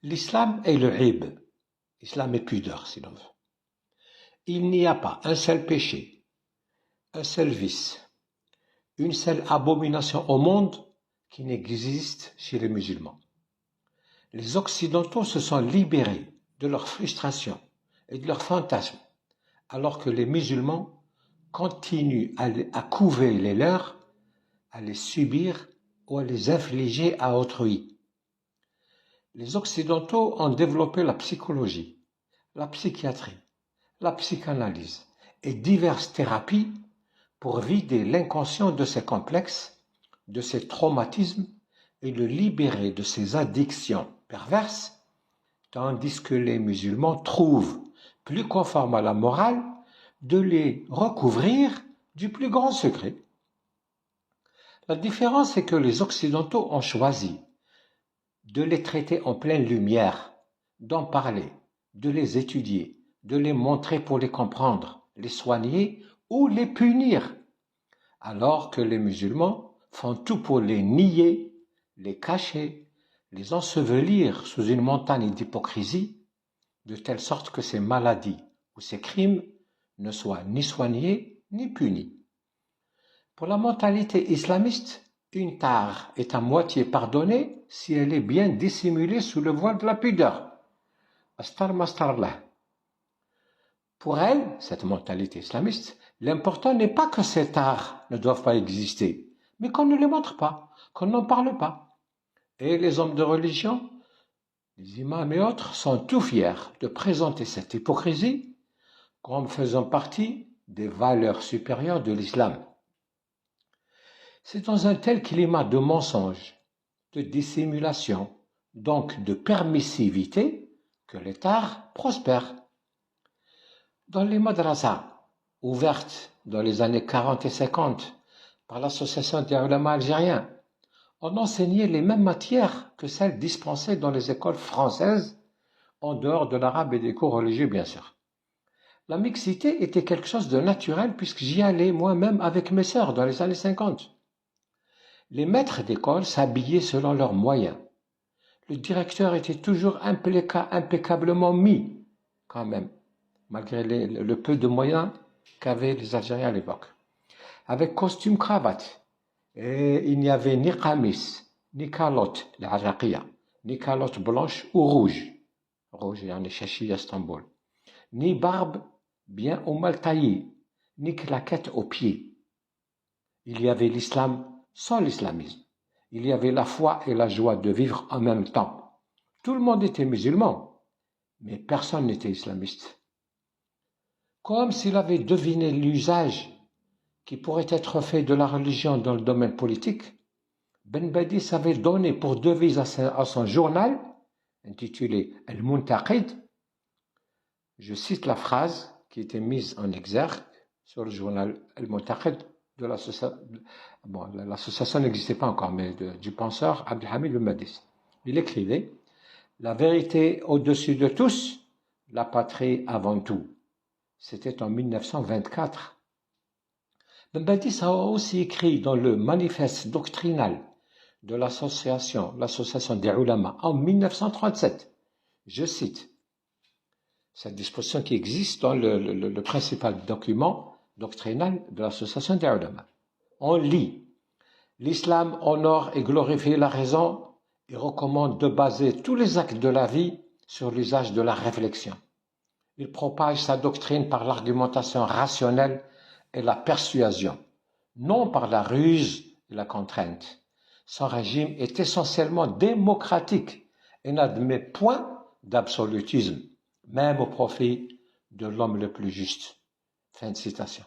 L'islam est le hib. L'islam est pudeur, si l'on veut. Il n'y a pas un seul péché, un seul vice, une seule abomination au monde qui n'existe chez les musulmans. Les Occidentaux se sont libérés de leurs frustrations et de leurs fantasmes, alors que les musulmans continuent à couver les leurs, à les subir ou à les infliger à autrui. Les Occidentaux ont développé la psychologie, la psychiatrie, la psychanalyse et diverses thérapies pour vider l'inconscient de ses complexes, de ses traumatismes et le libérer de ses addictions perverses, tandis que les musulmans trouvent, plus conforme à la morale, de les recouvrir du plus grand secret. La différence est que les Occidentaux ont choisi de les traiter en pleine lumière, d'en parler, de les étudier, de les montrer pour les comprendre, les soigner ou les punir, alors que les musulmans font tout pour les nier, les cacher, les ensevelir sous une montagne d'hypocrisie, de telle sorte que ces maladies ou ces crimes ne soient ni soignés ni punis. Pour la mentalité islamiste, une tare est à moitié pardonnée si elle est bien dissimulée sous le voile de la pudeur. Astar mastarlah. Pour elle, cette mentalité islamiste, l'important n'est pas que ces tares ne doivent pas exister, mais qu'on ne les montre pas, qu'on n'en parle pas. Et les hommes de religion, les imams et autres, sont tout fiers de présenter cette hypocrisie comme faisant partie des valeurs supérieures de l'islam. C'est dans un tel climat de mensonge, de dissimulation, donc de permissivité, que les tares prospèrent. Dans les madrasas, ouvertes dans les années 40 et 50 par l'association des ulama algériens, on enseignait les mêmes matières que celles dispensées dans les écoles françaises, en dehors de l'arabe et des cours religieux bien sûr. La mixité était quelque chose de naturel puisque j'y allais moi-même avec mes sœurs dans les années 50. Les maîtres d'école s'habillaient selon leurs moyens. Le directeur était toujours impeccablement mis, quand même, malgré le peu de moyens qu'avaient les Algériens à l'époque. Avec costume cravate. Et il n'y avait ni qamis, ni calotte, la araqiya, ni calotte blanche ou rouge. Rouge, il y en a chachi à Istanbul. Ni barbe bien ou mal taillée, ni claquette aux pieds. Il y avait l'islam sans l'islamisme. Il y avait la foi et la joie de vivre en même temps. Tout le monde était musulman, mais personne n'était islamiste. Comme s'il avait deviné l'usage qui pourrait être fait de la religion dans le domaine politique, Ben Badis avait donné pour devise à son journal, intitulé Al-Muntaqid, je cite la phrase qui était mise en exergue sur le journal Al-Muntaqid de l'association, bon, l'association n'existait pas encore, mais du penseur Abdelhamid Ben Badis. Il écrivait « La vérité au-dessus de tous, la patrie avant tout ». C'était en 1924. Ben Badis a aussi écrit dans le manifeste doctrinal de l'association des ulama en 1937. Je cite cette disposition qui existe dans le principal document doctrinal de l'association des ulama. On lit « L'islam honore et glorifie la raison et recommande de baser tous les actes de la vie sur l'usage de la réflexion. Il propage sa doctrine par l'argumentation rationnelle et la persuasion, non par la ruse et la contrainte. Son régime est essentiellement démocratique et n'admet point d'absolutisme, même au profit de l'homme le plus juste. » Fin de citation.